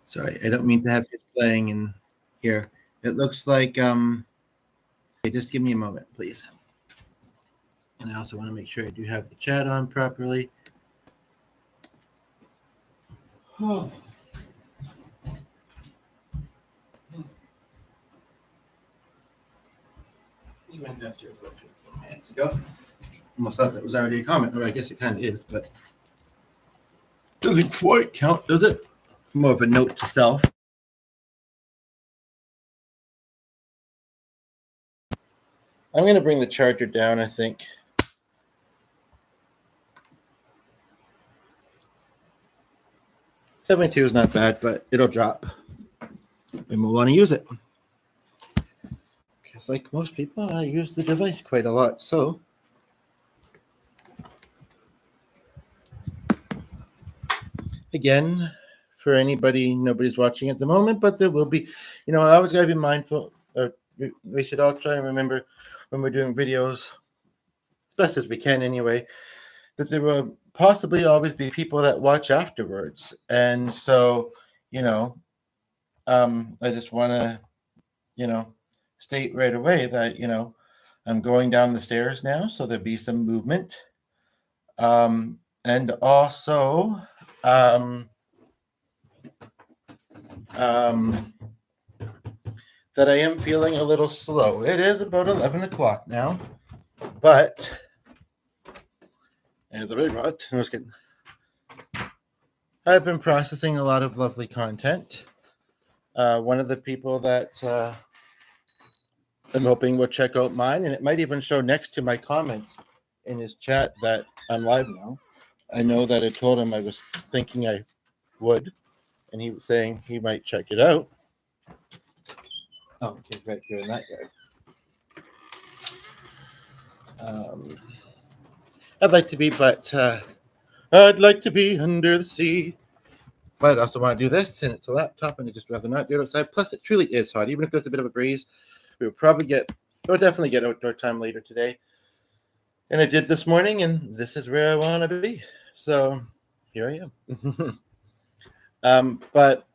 Sorry, I don't mean to have it playing in here. It looks like okay, just give me a moment, please. And I also want to make sure I do have the chat on properly. Oh. Even after about 15 minutes ago. Almost thought that was already a comment, or I guess it kind of is, but doesn't quite count, does it? More of a note to self. I'm going to bring the charger down, I think. 72 is not bad, but it'll drop. And we'll want to use it. Because like most people, I use the device quite a lot, so again, for anybody, nobody's watching at the moment, but there will be, I always got to be mindful, or we should all try and remember when we're doing videos, as best as we can anyway, that there will possibly always be people that watch afterwards. And so, I just want to, state right away that, I'm going down the stairs now, so there'll be some movement. And also, that I am feeling a little slow. It is about 11 o'clock now, but as a big rot, I was kidding. I've been processing a lot of lovely content. One of the people that I'm hoping will check out mine, and it might even show next to my comments in his chat that I'm live now. I know that I told him I was thinking I would, and he was saying he might check it out. Oh, he's right here in that yard. I'd like to be, but I'd like to be under the sea. But I also want to do this, and it's a laptop, and I'd just rather not do it outside. Plus, it truly is hot. Even if there's a bit of a breeze, we'll definitely get outdoor time later today. And I did this morning, and this is where I want to be. So here I am. But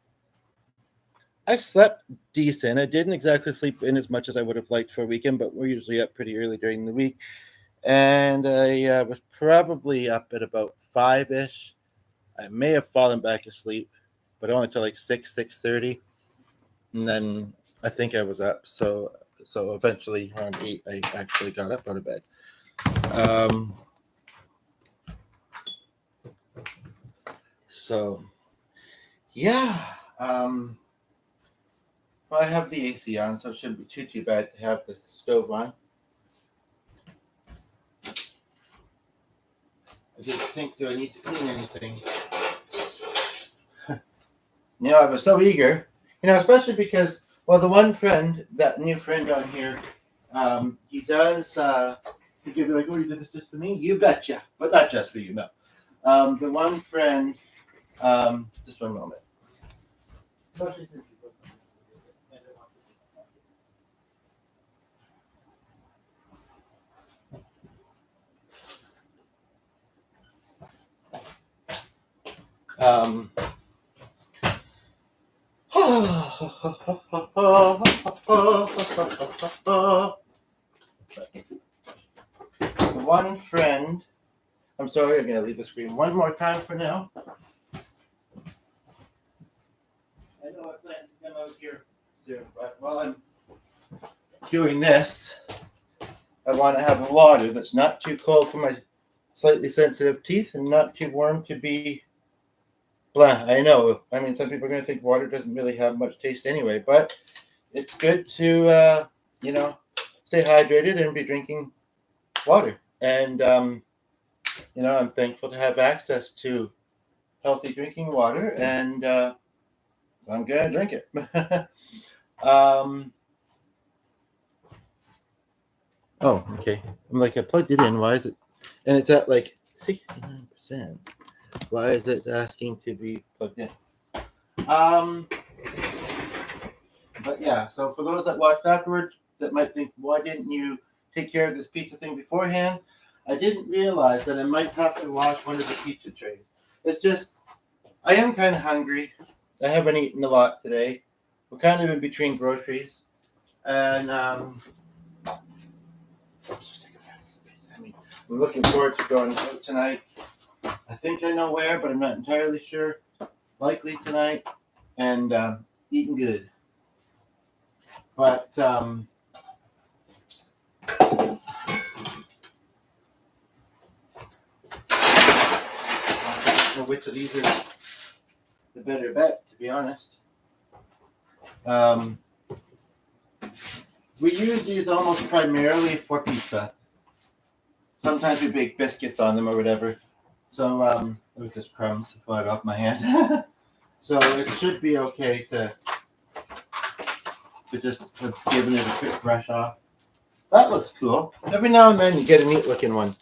I slept decent. I didn't exactly sleep in as much as I would have liked for a weekend, but we're usually up pretty early during the week. And I was probably up at about 5-ish. I may have fallen back asleep, but only till like 6:30. And then I think I was up. So eventually around 8, I actually got up out of bed. So, yeah. Well, I have the AC on, so it shouldn't be too bad to have the stove on. I didn't think, do I need to clean anything? I was so eager, especially because, well, the one friend, that new friend on here, he does, he could be like, oh, you did this just for me? You betcha, but not just for you, no. The one friend, just one moment. One friend, I'm sorry, I'm going to leave the screen one more time for now. I know I plan to come out here soon, but while I'm doing this, I want to have water that's not too cold for my slightly sensitive teeth and not too warm to be blah. I know. I mean, some people are going to think water doesn't really have much taste anyway, but it's good to, stay hydrated and be drinking water. And, I'm thankful to have access to healthy drinking water, and I'm going to drink it. Oh, okay. I'm like, I plugged it in. Why is it? And it's at like 69%. Why is it asking to be plugged in? But yeah, so for those that watched afterwards that might think, why didn't you take care of this pizza thing beforehand? I didn't realize that I might have to wash one of the pizza trays. It's just, I am kind of hungry, I haven't eaten a lot today. We're kind of in between groceries, and I'm looking forward to going out tonight. I think I know where, but I'm not entirely sure. Likely tonight, and eating good. But I don't know which of these is the better bet, to be honest. We use these almost primarily for pizza. Sometimes we bake biscuits on them or whatever. So it was just crumbs flying off my hand. So it should be okay to just giving it a quick brush off. That looks cool. Every now and then you get a neat looking one.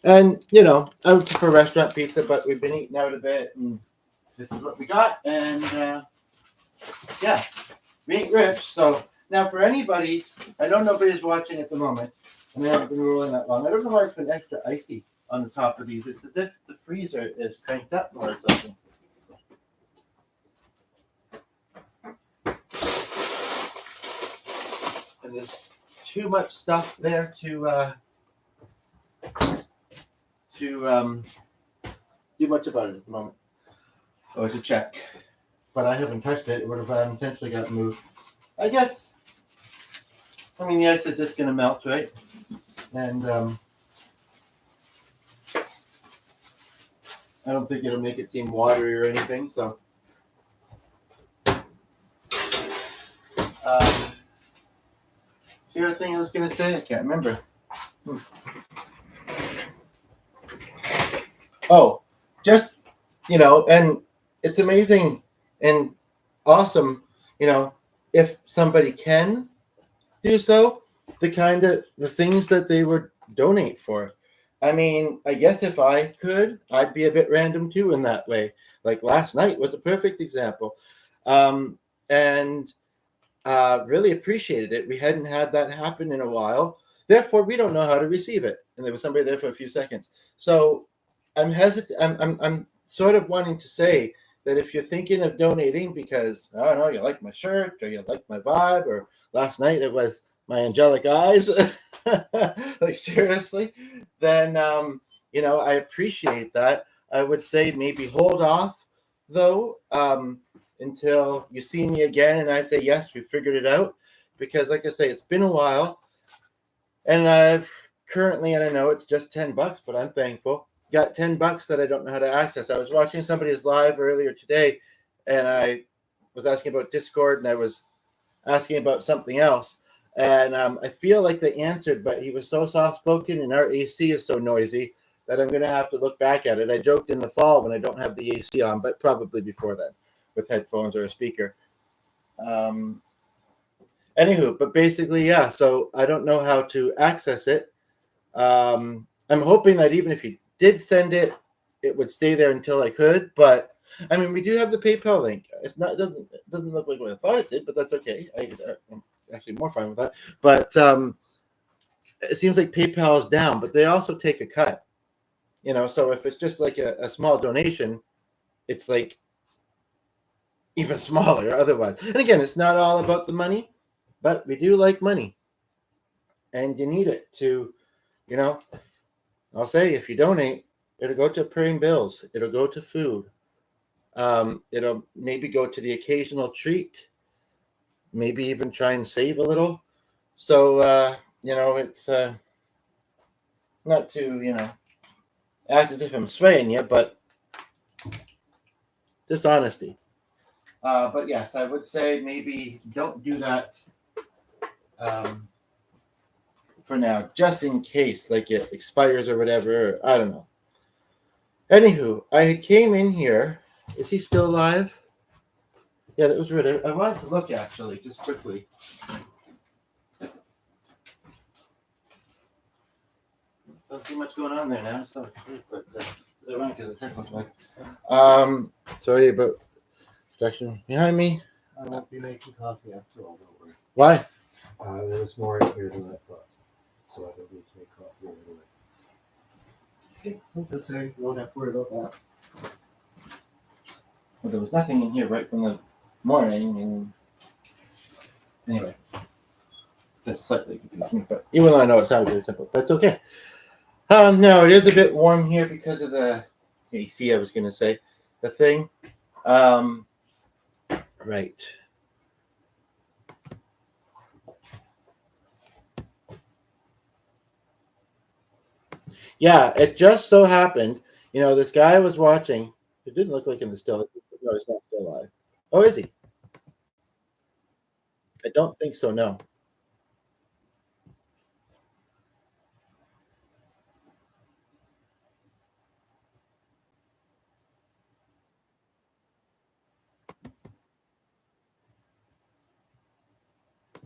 And, you know, I would prefer restaurant pizza, but we've been eating out a bit, and this is what we got. And, yeah, we ain't rich. So now for anybody, I know nobody's watching at the moment, and they haven't been rolling that long. I don't know why it's been extra icy on the top of these. It's as if the freezer is cranked up more or something. And there's too much stuff there to do much about it at the moment. Or to check. But I haven't touched it. It would have intentionally got moved. I guess, I mean, the ice is just going to melt, right? And I don't think it'll make it seem watery or anything, so. The other thing I was going to say, I can't remember. Oh, just, you know, and it's amazing and awesome, you know, if somebody can do so, the things that they would donate for. I mean, I guess if I could, I'd be a bit random too in that way. Like last night was a perfect example. And really appreciated it. We hadn't had that happen in a while. Therefore, we don't know how to receive it. And there was somebody there for a few seconds. So I'm hesitant. I'm sort of wanting to say that if you're thinking of donating because, I don't know, you like my shirt or you like my vibe, or last night it was my angelic eyes, like seriously, then, you know, I appreciate that. I would say maybe hold off though, until you see me again and I say, yes, we figured it out. Because like I say, it's been a while and I've currently, and I know it's just $10, but I'm thankful, got $10 that I don't know how to access. I was watching somebody's live earlier today and I was asking about Discord and I was asking about something else. And I feel like they answered, but he was so soft-spoken and our AC is so noisy that I'm going to have to look back at it. I joked in the fall when I don't have the AC on, but probably before then with headphones or a speaker. Anywho, but basically, yeah, so I don't know how to access it. I'm hoping that even if you did send it, it would stay there until I could, but I mean, we do have the PayPal link. It doesn't look like what I thought it did, but that's okay. I'm actually more fine with that. But it seems like PayPal is down, but they also take a cut. You know, so if it's just like a small donation, it's like even smaller otherwise. And again, it's not all about the money, but we do like money. And you need it to, you know, I'll say if you donate, it'll go to paying bills. It'll go to food. It'll maybe go to the occasional treat. Maybe even try and save a little. So, you know, it's not to, you know, act as if I'm swaying you, but dishonesty. But yes, I would say maybe don't do that for now, just in case, like it expires or whatever. I don't know. Anywho, I came in here. Is he still alive? Yeah, that was weird. I wanted to look actually, just quickly. Don't see much going on there now. It's not good, but I want to get a technical like. Sorry about protection behind me. I won't be making coffee after all, don't worry. Why? There was more here than I thought, so I don't need to make coffee right away. Okay, just saying, you won't have to worry about that. Well, there was nothing in here right from the morning, and anyway, that's slightly confusing. But even though I know it sounds very simple, but it's okay. No, it is a bit warm here because of the AC. I was going to say the thing. Right. Yeah, it just so happened, this guy I was watching. It didn't look like in the still. No, he's not still alive. Oh, is he? I don't think so. No.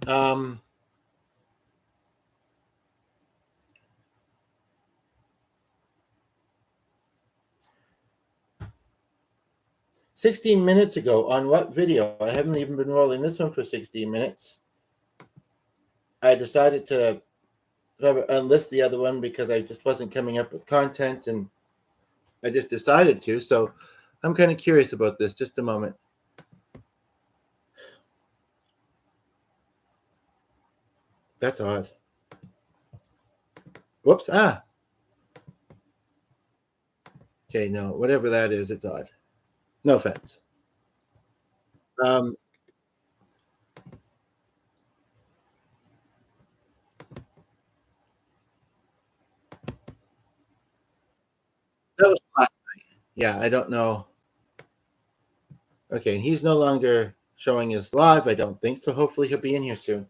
Um, 16 minutes ago on what video? I haven't even been rolling this one for 16 minutes. I decided to unlist the other one because I just wasn't coming up with content, and I just decided to. So I'm kind of curious about this. Just a moment. That's odd. Whoops. Okay, no, whatever that is, it's odd. No offense. Um, that was last night. Yeah, I don't know. Okay, and he's no longer showing his live, I don't think. So hopefully he'll be in here soon.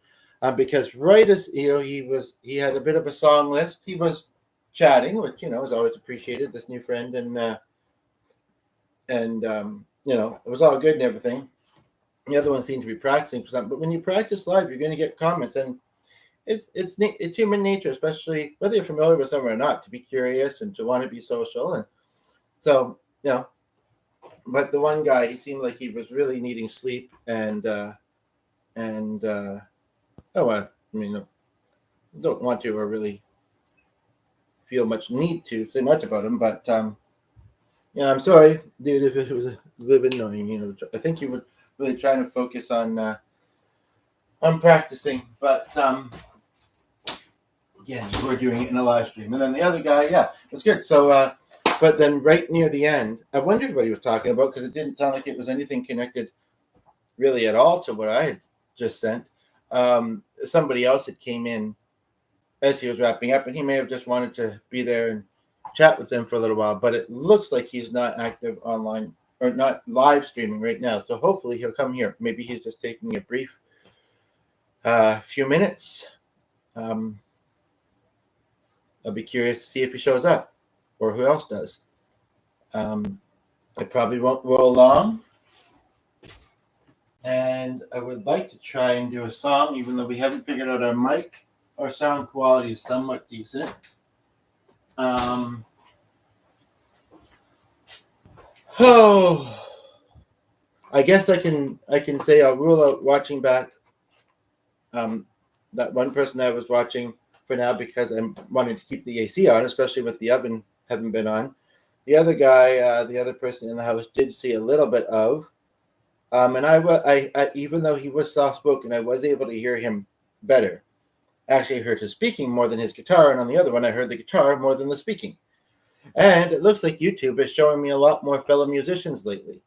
Because right as he had a bit of a song list. He was chatting, which is always appreciated. This new friend, and it was all good and everything. The other one seemed to be practicing for something. But when you practice live, you're going to get comments, and it's human nature, especially whether you're familiar with someone or not, to be curious and to want to be social. And so, but the one guy, he seemed like he was really needing sleep, and I don't want to or really feel much need to say much about him, but I'm sorry, dude, if it was a little bit annoying. I think you were really trying to focus on practicing, but again, you were doing it in a live stream, and then the other guy, yeah, it was good. So, but then right near the end, I wondered what he was talking about because it didn't sound like it was anything connected really at all to what I had just sent. Somebody else that came in as he was wrapping up, and he may have just wanted to be there and chat with them for a little while, but it looks like he's not active online or not live streaming right now. So hopefully he'll come here. Maybe he's just taking a brief few minutes. I'll be curious to see if he shows up or who else does. I probably won't roll long. And I would like to try and do a song, even though we haven't figured out our mic. Our sound quality is somewhat decent. I guess I can say I'll rule out watching back that one person I was watching for now because I'm wanting to keep the AC on, especially with the oven having been on. The other guy, the other person in the house, did see a little bit of, and I even though he was soft spoken, I was able to hear him better. Actually, I heard his speaking more than his guitar, and on the other one, I heard the guitar more than the speaking. And it looks like YouTube is showing me a lot more fellow musicians lately.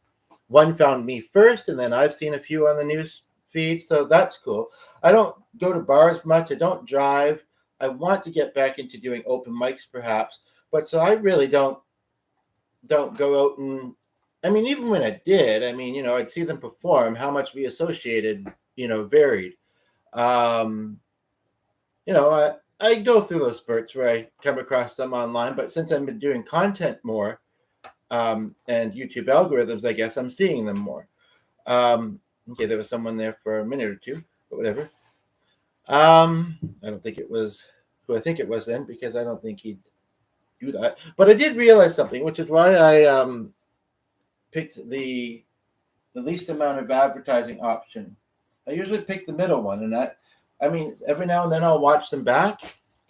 One found me first, and then I've seen a few on the news feed, so that's cool. I don't go to bars much. I don't drive. I want to get back into doing open mics, perhaps, but so I really don't go out and. I mean, even when I did, I'd see them perform. How much we associated, varied. I go through those spurts where I come across some online, but since I've been doing content more, and YouTube algorithms, I guess I'm seeing them more. Okay, there was someone there for a minute or two, but whatever. I don't think it was who I think it was then, because I don't think he'd do that. But I did realize something, which is why I picked the least amount of advertising option. I usually pick the middle one, and every now and then I'll watch them back.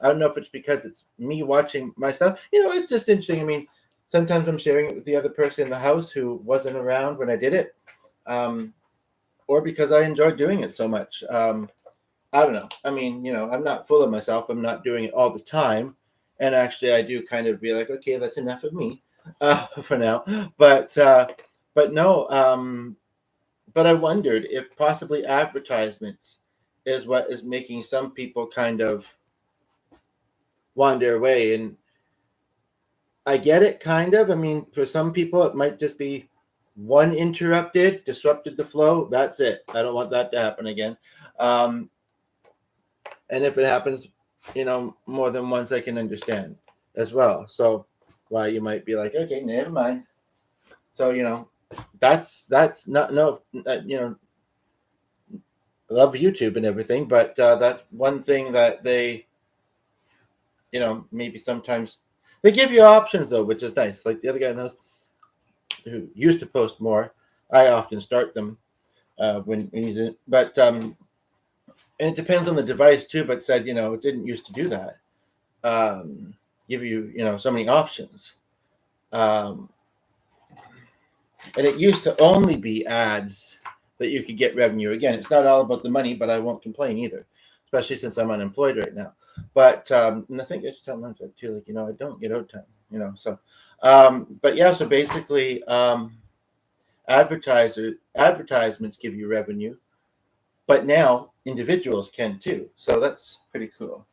I don't know if it's because it's me watching my stuff. It's just interesting. sometimes I'm sharing it with the other person in the house who wasn't around when I did it, or because I enjoyed doing it so much. I don't know. I mean, I'm not full of myself. I'm not doing it all the time. And actually, I do kind of be like, okay, that's enough of me for now. But no. But I wondered if possibly advertisements is what is making some people kind of wander away. And I get it, kind of. I mean, for some people, it might just be one disrupted the flow. That's it. I don't want that to happen again. And if it happens, more than once, I can understand as well. So why you might be like, okay, never mind. So, that's not, no, I love YouTube and everything, but that's one thing that they, maybe sometimes they give you options though, which is nice. Like the other guy who used to post more, I often start them when he's in, but and it depends on the device too, but said, it didn't used to do that. Give you, so many options. And it used to only be ads that you could get revenue. Again, it's not all about the money, but I won't complain either, especially since I'm unemployed right now. But and I think I should tell them that too, like, I don't get out time, so but yeah, so basically advertisements give you revenue. But now individuals can too. So that's pretty cool.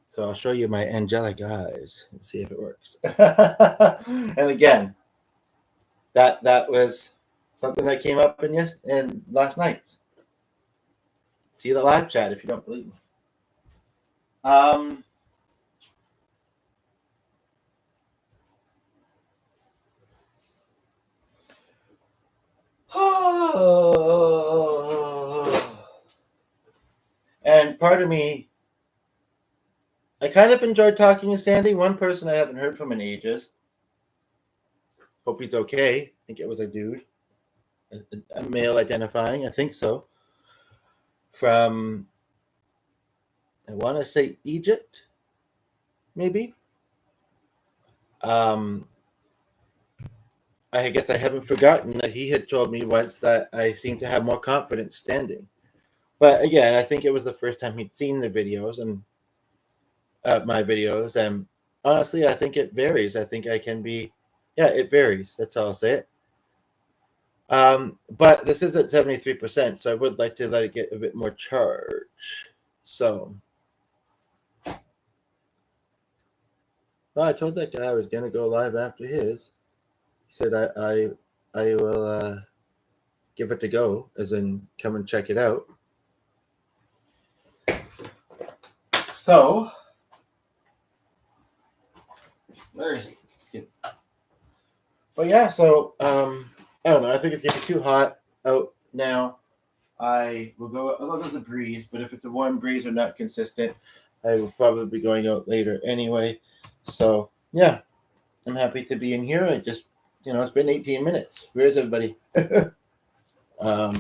So I'll show you my angelic eyes and see if it works. And again, that was something that came up in last night's. See the live chat if you don't believe me. And part of me, I kind of enjoyed talking and standing. One person I haven't heard from in ages. Hope he's okay. I think it was a dude, a male identifying. I think so. From, I want to say Egypt, maybe. I guess I haven't forgotten that he had told me once that I seem to have more confidence standing. But again, I think it was the first time he'd seen the videos and my videos. And honestly, I think it varies. I think I can be, it varies. That's how I'll say it. But this is at 73%, so I would like to let it get a bit more charge. So, well, I told that guy I was going to go live after his. He said I will give it a go, as in come and check it out. So, where is he? But yeah, so I don't know. I think it's getting too hot out now. I will go. Although there's a breeze, but if it's a warm breeze or not consistent, I will probably be going out later anyway. So yeah, I'm happy to be in here. I just, it's been 18 minutes. Where's everybody? Well,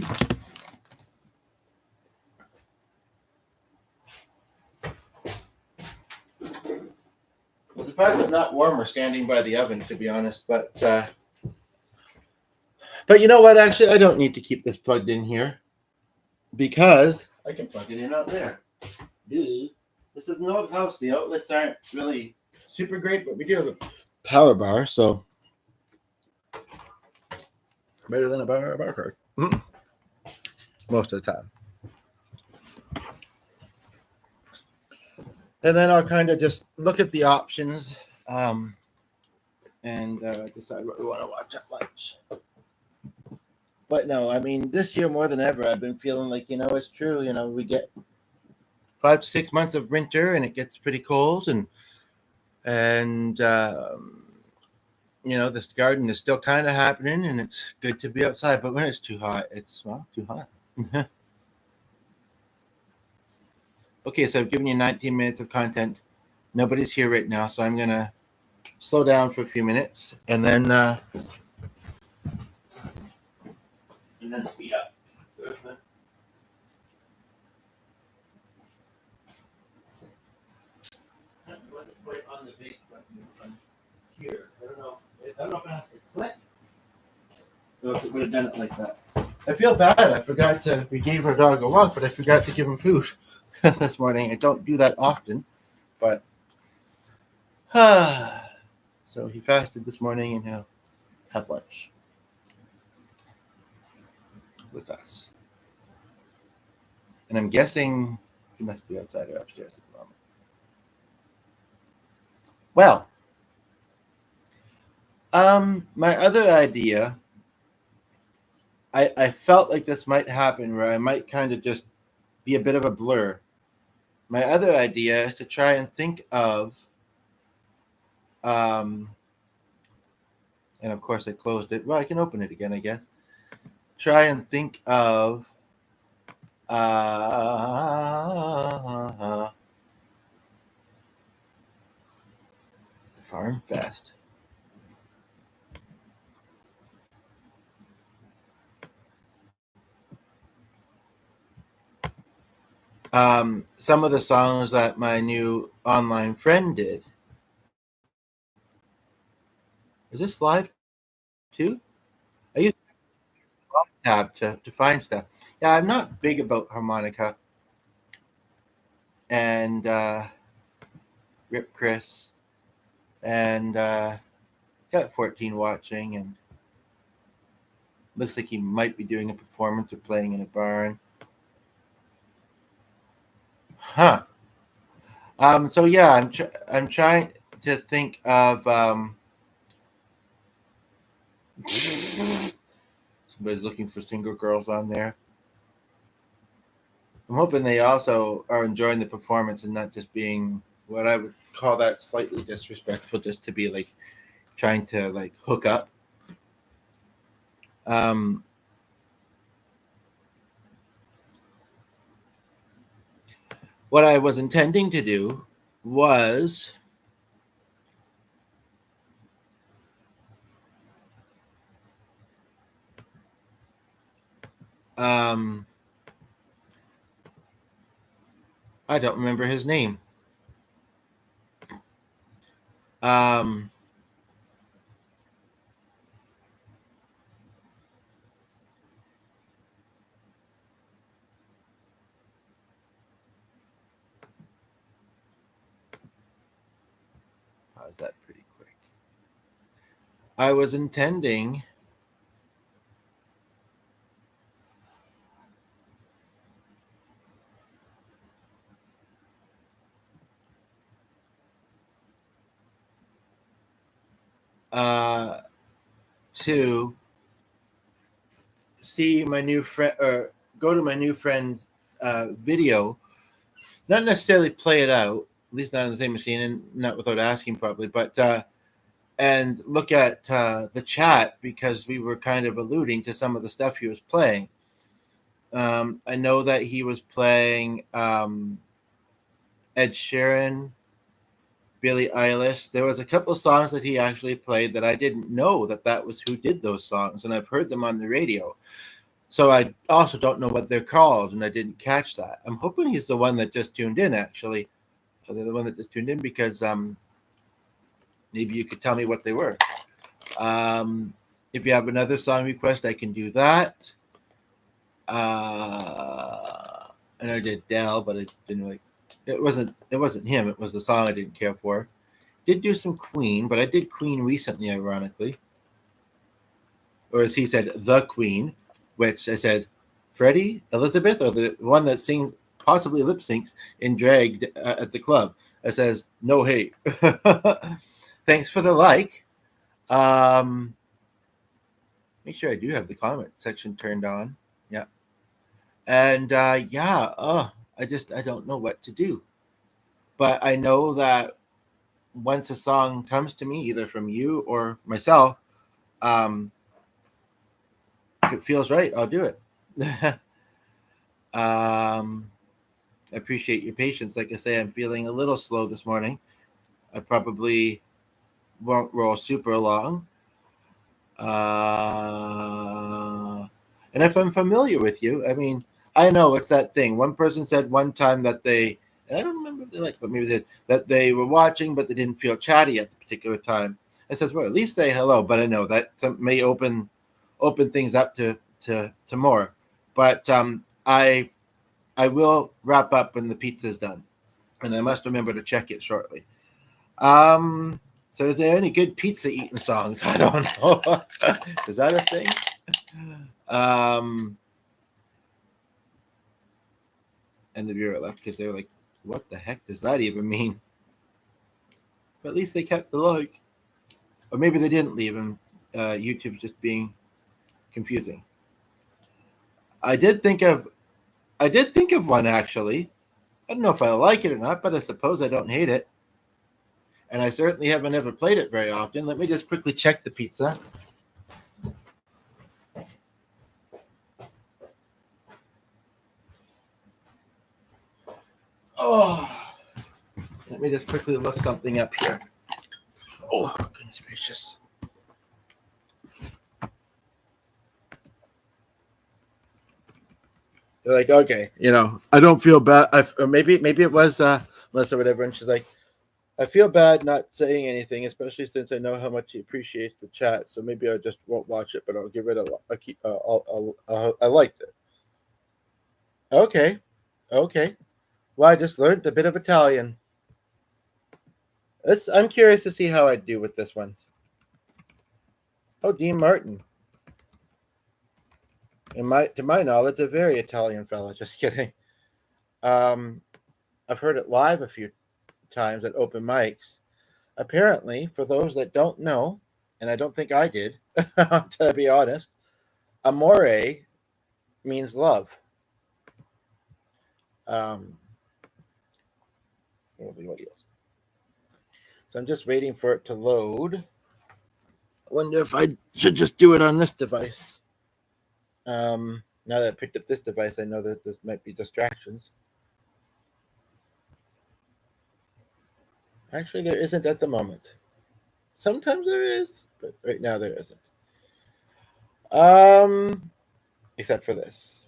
surprised I'm not warmer standing by the oven, to be honest. But you know what? Actually, I don't need to keep this plugged in here because I can plug it in out there. This is an old house. The outlets aren't really super great, but we do have a power bar, so better than a bar card. Most of the time. And then I'll kind of just look at the options and decide what we want to watch at lunch. But no, I mean, this year more than ever, I've been feeling like, it's true. We get 5 to 6 months of winter and it gets pretty cold. And this garden is still kind of happening and it's good to be outside. But when it's too hot, it's, too hot. Okay, so I've given you 19 minutes of content. Nobody's here right now, so I'm going to slow down for a few minutes and then speed up. On the big button here. I don't know. don't know if it has to click. Or if it would have done it like that. I feel bad. We gave our dog a walk, but I forgot to give him food this morning. I don't do that often, but so he fasted this morning and he'll have lunch with us. And I'm guessing he must be outside or upstairs at the moment. Well, my other idea, I felt like this might happen where I might kind of just be a bit of a blur. My other idea is to try and think of, and of course I closed it. Well, I can open it again, I guess. Try and think of Farm Fest. Some of the songs that my new online friend did. Is this live too? I use the tab to find stuff. Yeah, I'm not big about harmonica. And Rip Chris. And got 14 watching, and looks like he might be doing a performance or playing in a barn. Huh. So yeah, I'm trying to think of somebody's looking for single girls on there. I'm hoping they also are enjoying the performance and not just being what I would call that slightly disrespectful, just to be like trying to like hook up. What I was intending to do was I don't remember his name. How's that pretty quick? I was intending to see my new friend, or go to my new friend's video, not necessarily play it out, at least not on the same machine and not without asking probably, but and look at the chat, because we were kind of alluding to some of the stuff he was playing. I know that he was playing Ed Sheeran, Billie Eilish. There was a couple of songs that he actually played that I didn't know that was who did those songs, and I've heard them on the radio. So I also don't know what they're called, and I didn't catch that. I'm hoping he's the one that just tuned in, actually. So they're the one that just tuned in, because maybe you could tell me what they were. If you have another song request, I can do that. And I did Dell, but I didn't really. It wasn't him. It was the song I didn't care for. Did do some Queen, but I did Queen recently, ironically. Or as he said, the Queen, which I said, Freddie, Elizabeth, or the one that sings, possibly lip syncs in drag at the club. It says, no hate. Thanks for the like. Make sure I do have the comment section turned on. Yeah. And I don't know what to do. But I know that once a song comes to me, either from you or myself, if it feels right, I'll do it. I appreciate your patience. Like I say, I'm feeling a little slow this morning. I probably won't roll super long. And if I'm familiar with you, I mean, I know it's that thing. One person said one time that and I don't remember if they liked, but maybe that they were watching, but they didn't feel chatty at the particular time. I says, well, at least say hello. But I know that may open things up to more. But I will wrap up when the pizza's done, and I must remember to check it shortly. So is there any good pizza eating songs? I don't know. Is that a thing? And the viewer left because they were like, what the heck does that even mean? But at least they kept the like. Or maybe they didn't leave and YouTube's just being confusing. I did think of one actually. I don't know if I like it or not, but I suppose I don't hate it. And I certainly haven't ever played it very often. Let me just quickly check the pizza. Oh, let me just quickly look something up here. Oh, goodness gracious. They're like, okay, I don't feel bad. Or maybe it was Melissa or whatever, and she's like, I feel bad not saying anything, especially since I know how much he appreciates the chat. So maybe I just won't watch it, but I'll give it I liked it. Okay. Well, I just learned a bit of Italian. I'm curious to see how I do with this one. Oh, Dean Martin. To my knowledge, a very Italian fella. Just kidding. I've heard it live a few times at open mics. Apparently, for those that don't know, and I don't think I did, to be honest, amore means love. So I'm just waiting for it to load. I wonder if I should just do it on this device. Now that I picked up this device, I know that this might be distractions. Actually, there isn't at the moment. Sometimes there is, but right now there isn't. Except for this.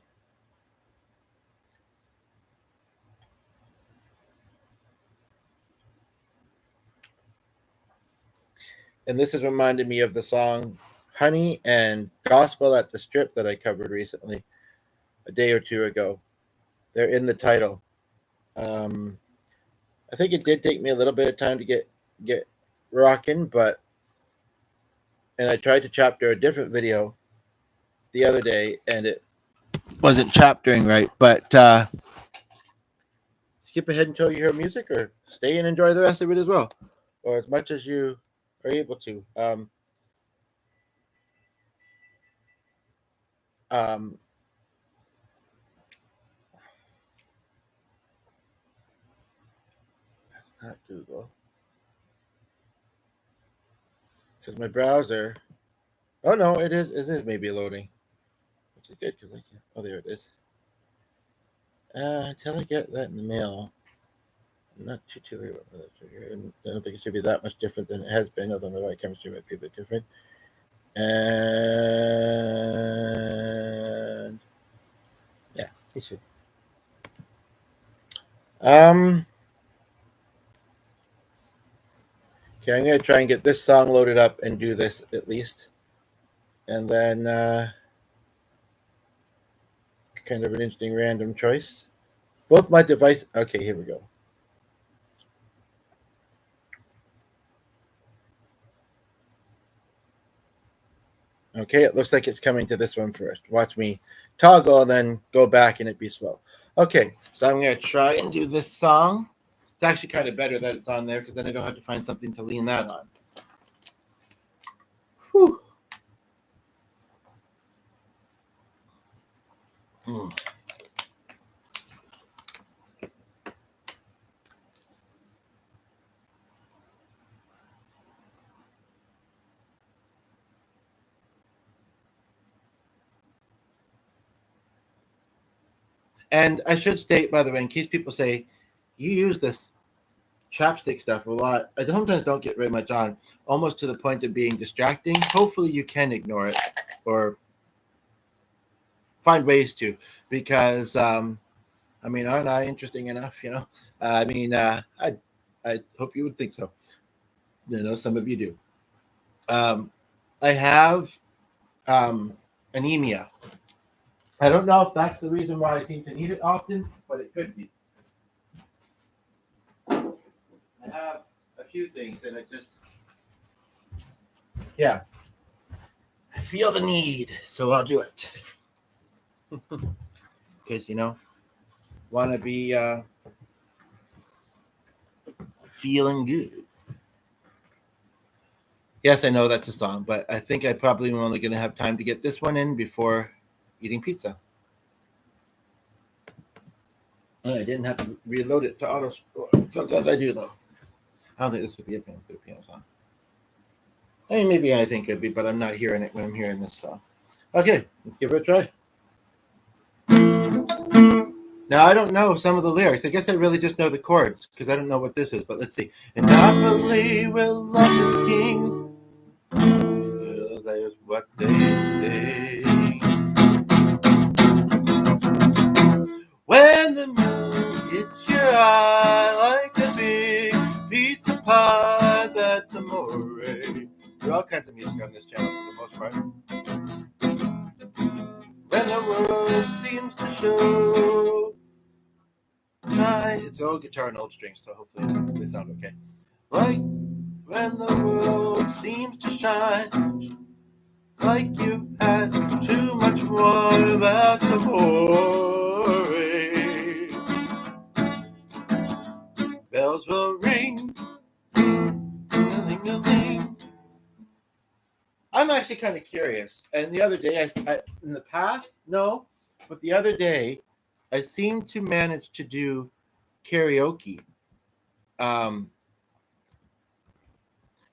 And this has reminded me of the song Honey and Gospel at the Strip that I covered recently, a day or two ago. They're in the title. I think it did take me a little bit of time to get rocking, and I tried to chapter a different video the other day, and it wasn't chaptering right. But skip ahead until you hear music, or stay and enjoy the rest of it as well, or as much as you are able to. That's not Google, because my browser. Oh no, it is maybe loading, which is good because I can't. Oh, there it is. Until I get that in the mail, I'm not too worried about that. I don't think it should be that much different than it has been, although my white chemistry might be a bit different. And yeah, it should. Okay, I'm gonna try and get this song loaded up and do this at least, and then kind of an interesting random choice. Both my device. Okay, here we go. Okay, it looks like it's coming to this one first. Watch me toggle and then go back and it be slow. Okay, so I'm going to try and do this song. It's actually kind of better that it's on there because then I don't have to find something to lean that on. Whew. And I should state, by the way, in case people say, you use this chapstick stuff a lot, I sometimes don't get very much on, almost to the point of being distracting. Hopefully you can ignore it or find ways to, because, aren't I interesting enough, I hope you would think so. Some of you do. I have anemia. I don't know if that's the reason why I seem to need it often, but it could be. I have a few things, and it just, yeah, I feel the need, so I'll do it. Because, want to be feeling good. Yes, I know that's a song, but I think I probably am only going to have time to get this one in before eating pizza. And I didn't have to reload it to auto. Sometimes I do, though. I don't think this would be a piano song. I mean, maybe I think it would be, but I'm not hearing it when I'm hearing this song. Okay, let's give it a try. Now, I don't know some of the lyrics. I guess I really just know the chords because I don't know what this is, but let's see. And I believe we'll love the king. Well, there's what they say. When the moon hits your eye like a big pizza pie, that's amore. There are all kinds of music on this channel for the most part. When the world seems to show. It's all guitar and old strings, so hopefully they sound okay. Like when the world seems to shine, like you've had too much wine, that's amore. Bells will ring, ding-a-ling-a-ling. I'm actually kind of curious. And the other day, in the past, no, but the other day, I seemed to manage to do karaoke. And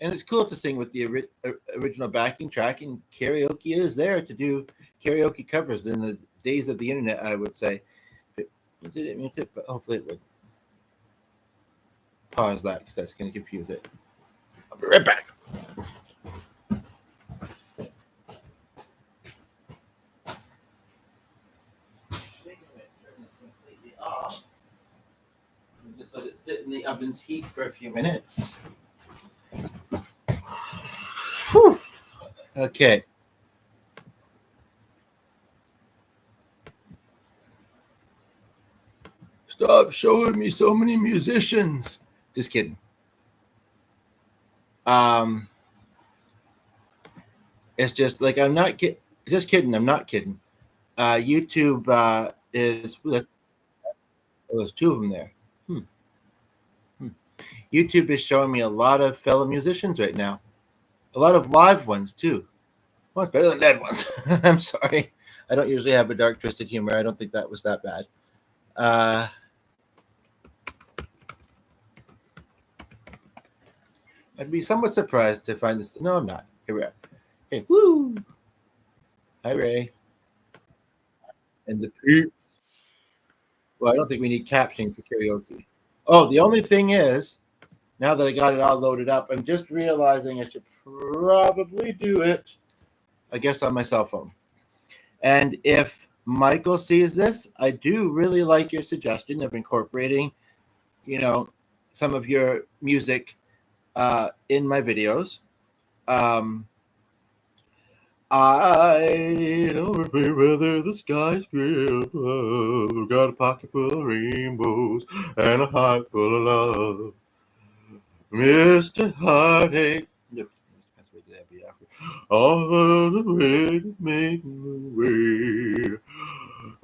it's cool to sing with the original backing track, and karaoke is there to do karaoke covers in the days of the internet, I would say. It didn't mean it, but hopefully it would. Pause that because that's going to confuse it. I'll be right back. Off. Just let it sit in the oven's heat for a few minutes. Whew. Okay. Stop showing me so many musicians. Just kidding. It's just like I'm not kidding. Just kidding. I'm not kidding. YouTube is. Oh, there's two of them there. YouTube is showing me a lot of fellow musicians right now. A lot of live ones too. Well, it's better than dead ones. I'm sorry. I don't usually have a dark, twisted humor. I don't think that was that bad. I'd be somewhat surprised to find this. No, I'm not. Here we are. Hey, woo! Hi, Ray. And the peeps. Well, I don't think we need captioning for karaoke. Oh, the only thing is, now that I got it all loaded up, I'm just realizing I should probably do it, I guess, on my cell phone. And if Michael sees this, I do really like your suggestion of incorporating, some of your music in my videos. I don't know whether the sky's gray above. Got a pocket full of rainbows and a heart full of love. Mr. Heartache. All on the way to make my way.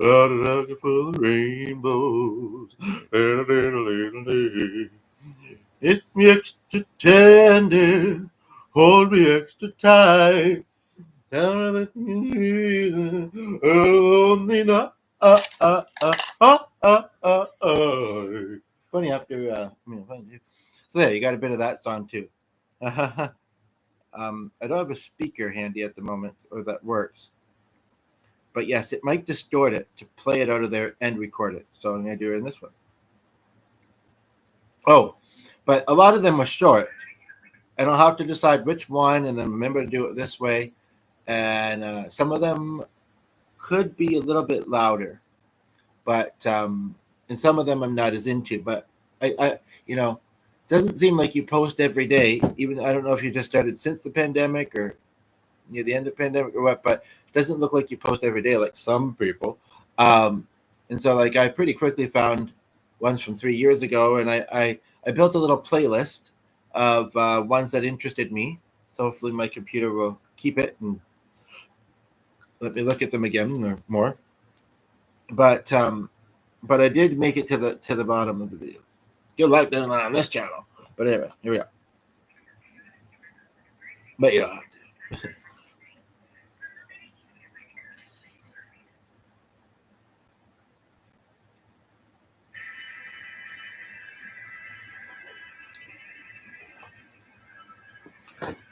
Got a pocket full of rainbows and a little day. It's me extra tender. Hold me extra tight. Tell me that you only not. Funny after, so there, you got a bit of that song too. I don't have a speaker handy at the moment, or that works. But yes, it might distort it to play it out of there and record it. So I'm going to do it in this one. Oh, but a lot of them are short. And I'll have to decide which one and then remember to do it this way. And some of them could be a little bit louder. But and some of them I'm not as into. But, I doesn't seem like you post every day. Even I don't know if you just started since the pandemic or near the end of the pandemic or what, but it doesn't look like you post every day like some people. And so like I pretty quickly found ones from 3 years ago, and I built a little playlist of ones that interested me. So hopefully my computer will keep it and let me look at them again or more. But I did make it to the bottom of the video. Good luck doing that on this channel. But anyway, here we go. But you know.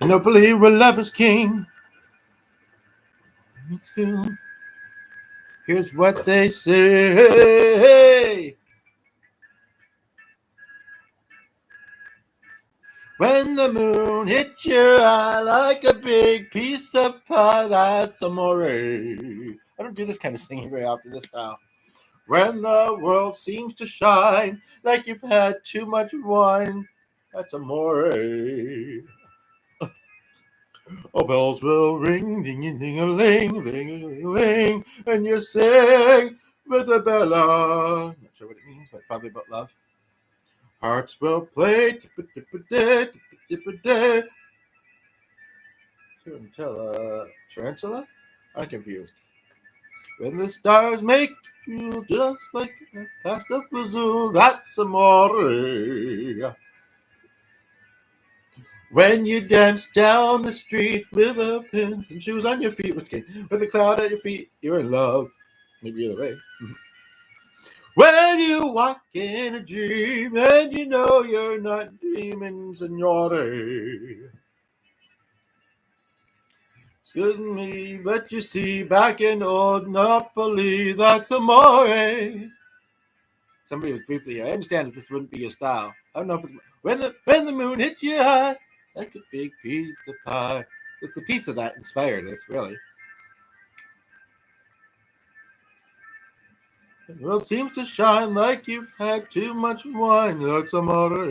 I don't believe where love is king. Here's what they say. When the moon hits your eye like a big piece of pie, that's amore. I don't do this kind of singing very often, this style. When the world seems to shine like you've had too much wine, that's amore. Oh, bells will ring, ding-a-ling, ding-a-ling, and you sing Vita Bella. Not sure what it means, but probably about love. Hearts will play, tippa-tippa-day, tippa-tippa-day. Tarantula? I'm confused. When the stars make you just like a pasta fazool, that's amore. When you dance down the street with a pin and shoes on your feet, with a cloud at your feet, you're in love. Maybe the other way. When you walk in a dream and you know you're not dreaming, signore. Excuse me, but you see, back in old Napoli, that's amore. Somebody was briefly. I understand that this wouldn't be your style. I don't know if it's, when the moon hits you high, like a big piece of pie. It's a piece of that inspired us, really. The world seems to shine like you've had too much wine. That's amore.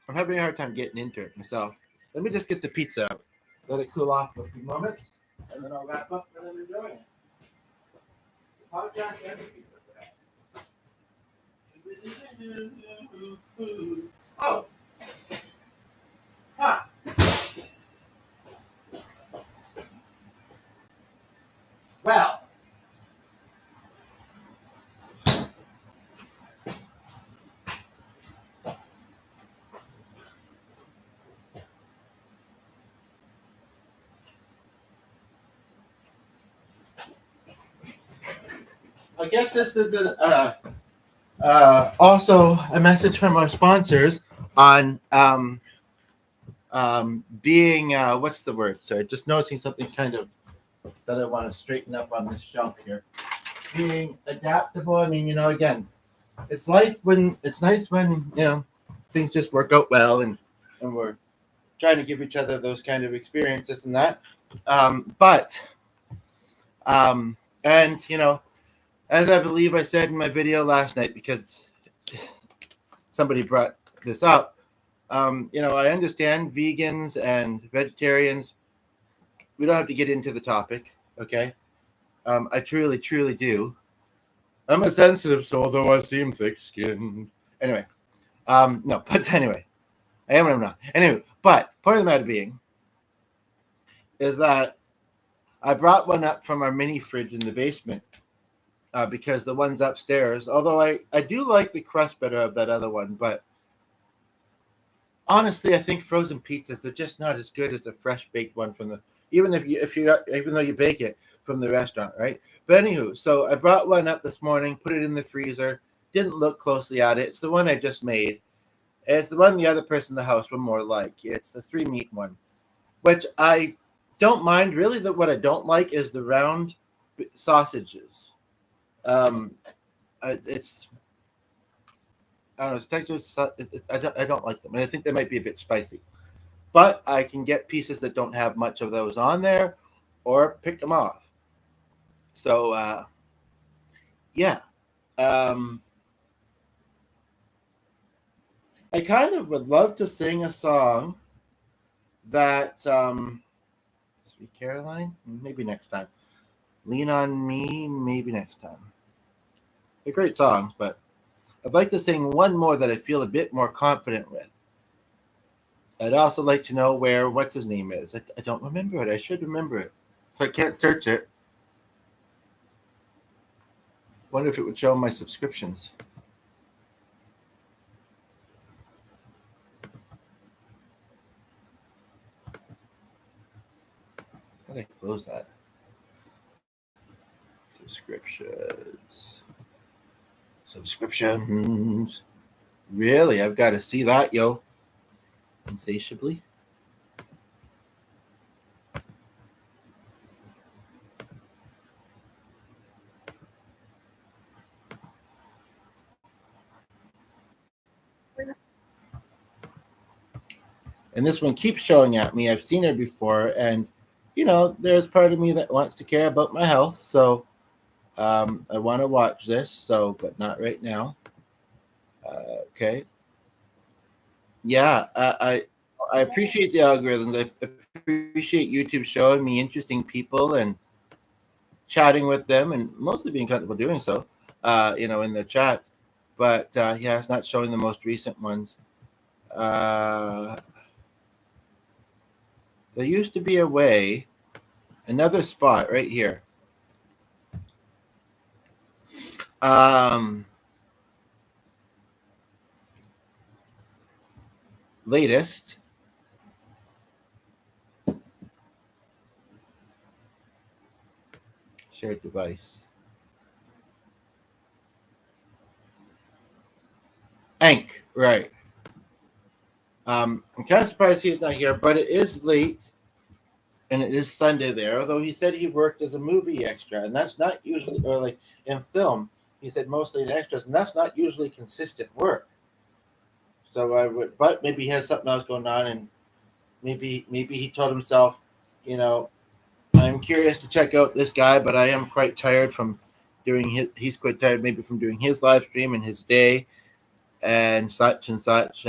I'm having a hard time getting into it myself. Let me just get the pizza out. Let it cool off for a few moments, and then I'll wrap up and I'm enjoying it. Podcast and pizza. Oh. Huh. Well. I guess this is also a message from our sponsors on being what's the word? Sorry, just noticing something kind of that I want to straighten up on this shelf here. Being adaptable. I mean, again, it's life when it's nice when things just work out well and we're trying to give each other those kind of experiences and that. And as I believe I said in my video last night, because somebody brought this up, I understand vegans and vegetarians. We don't have to get into the topic, okay? I truly, truly do. I'm a sensitive soul, though I seem thick-skinned. Anyway, no, but anyway, I am and I'm not. Anyway, but point of the matter being is that I brought one up from our mini fridge in the basement because the ones upstairs, although I do like the crust better of that other one, but honestly, I think frozen pizzas, they're just not as good as the fresh baked one from the, even though you bake it from the restaurant, right? But anywho, so I brought one up this morning, put it in the freezer, didn't look closely at it. It's the one I just made. It's the one the other person in the house would more like. It's the 3-meat one, which I don't mind. Really, what I don't like is the round sausages. It's I don't know. It's texture. I don't like them, and I think they might be a bit spicy. But I can get pieces that don't have much of those on there, or pick them off. So yeah, um, I kind of would love to sing a song that Sweet Caroline, maybe next time. Lean on Me, maybe next time. They're great songs, but I'd like to sing one more that I feel a bit more confident with. I'd also like to know where what's his name is. I don't remember it. I should remember it, so I can't search it. Wonder if it would show my subscriptions. How did I close that? Subscriptions. Really? I've got to see that, yo. Insatiably. And this one keeps showing at me. I've seen it before, and there's part of me that wants to care about my health, so I want to watch this. So, but not right now. Okay. Yeah, I appreciate the algorithms. I appreciate YouTube showing me interesting people and chatting with them, and mostly being comfortable doing so. In the chats. But yeah, it's not showing the most recent ones. There used to be a way, another spot right here. Latest. Shared device. Ank, right. I'm kind of surprised he's not here, but it is late, and it is Sunday there. Although he said he worked as a movie extra, and that's not usually, or like in film, he said mostly in extras, and that's not usually consistent work. So I would, but maybe he has something else going on, and maybe he told himself, I'm curious to check out this guy, but I am quite tired from doing his. He's quite tired maybe from doing his live stream and his day, and such and such.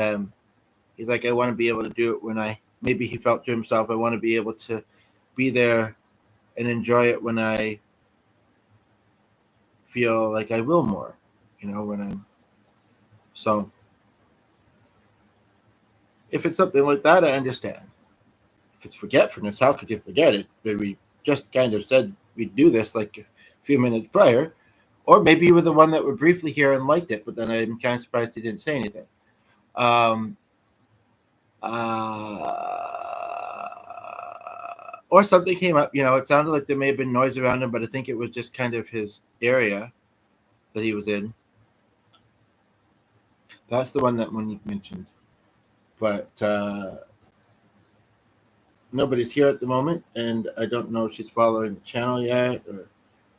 He's like, I want to be able to do it when maybe he felt to himself, I want to be able to be there and enjoy it when I feel like I will more, when I'm. So if it's something like that, I understand. If it's forgetfulness, how could you forget it? We just kind of said we'd do this like a few minutes prior. Or maybe you were the one that were briefly here and liked it, but then I'm kind of surprised you didn't say anything. Or something came up. It sounded like there may have been noise around him, but I think it was just kind of his area that he was in. That's the one that Monique mentioned. But nobody's here at the moment, and I don't know if she's following the channel yet, or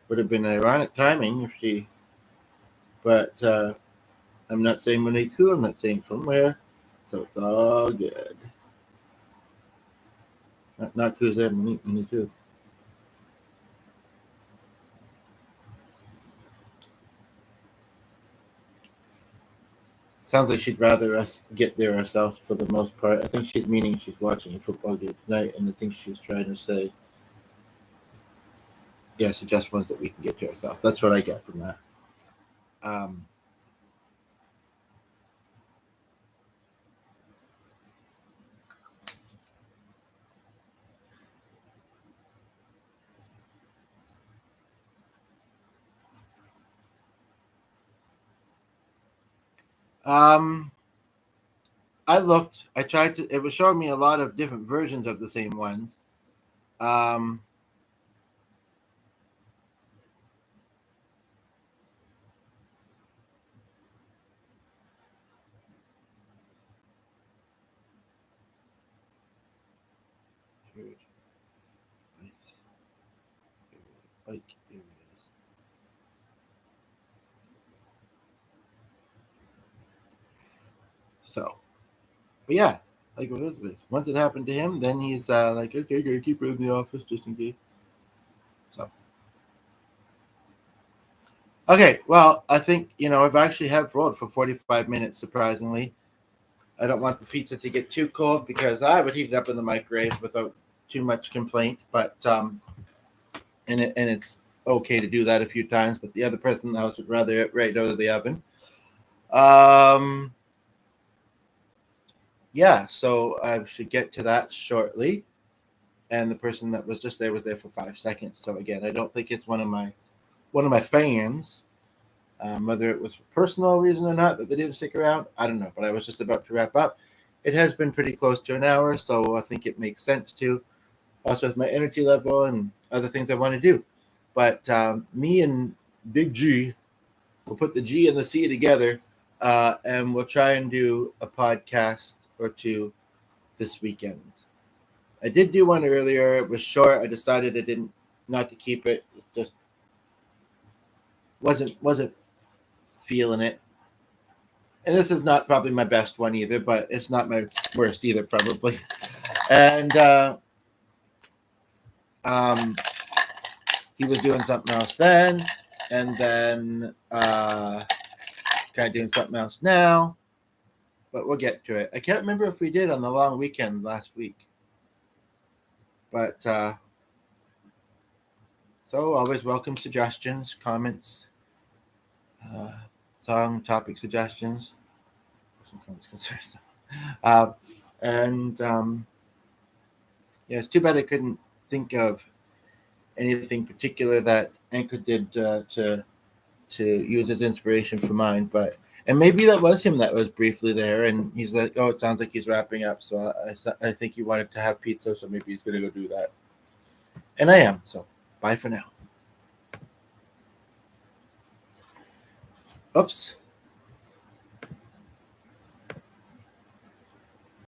would have been ironic timing if she. But I'm not saying Monique who, I'm not saying from where, so it's all good. Not who's there, Monique who. Sounds like she'd rather us get there ourselves for the most part. I think she's meaning she's watching a football game tonight, and I think she's trying to say, yeah, she just wants that we can get to ourselves. That's what I get from that. I looked. I tried to. It was showing me a lot of different versions of the same ones. Um, bike areas. So, but yeah, like once it happened to him, then he's like, okay, gotta keep her in the office just in case. So, okay, well, I think I've actually have rolled for 45 minutes. Surprisingly, I don't want the pizza to get too cold because I would heat it up in the microwave without too much complaint. But and it's okay to do that a few times. But the other person in the house would rather it right out of the oven. Yeah, so I should get to that shortly. And the person that was just there was there for 5 seconds. So again, I don't think it's one of my fans. Whether it was for personal reason or not that they didn't stick around, I don't know. But I was just about to wrap up. It has been pretty close to an hour, so I think it makes sense to. Also, with my energy level and other things I want to do. But me and Big G, we'll put the G and the C together, and we'll try and do a podcast or two this weekend. I did do one earlier. It was short. I decided I didn't not to keep it. It just wasn't feeling it. And this is not probably my best one either, but it's not my worst either, probably. And he was doing something else then, and then kind of doing something else now. But we'll get to it. I can't remember if we did on the long weekend last week. But so always welcome suggestions, comments, song topic suggestions. Some comments, concerns. And yeah, it's too bad I couldn't think of anything particular that Anchor did to use as inspiration for mine. And maybe that was him that was briefly there, and he's like, oh, it sounds like he's wrapping up, so I think he wanted to have pizza, so maybe he's going to go do that. And I am, so bye for now. Oops.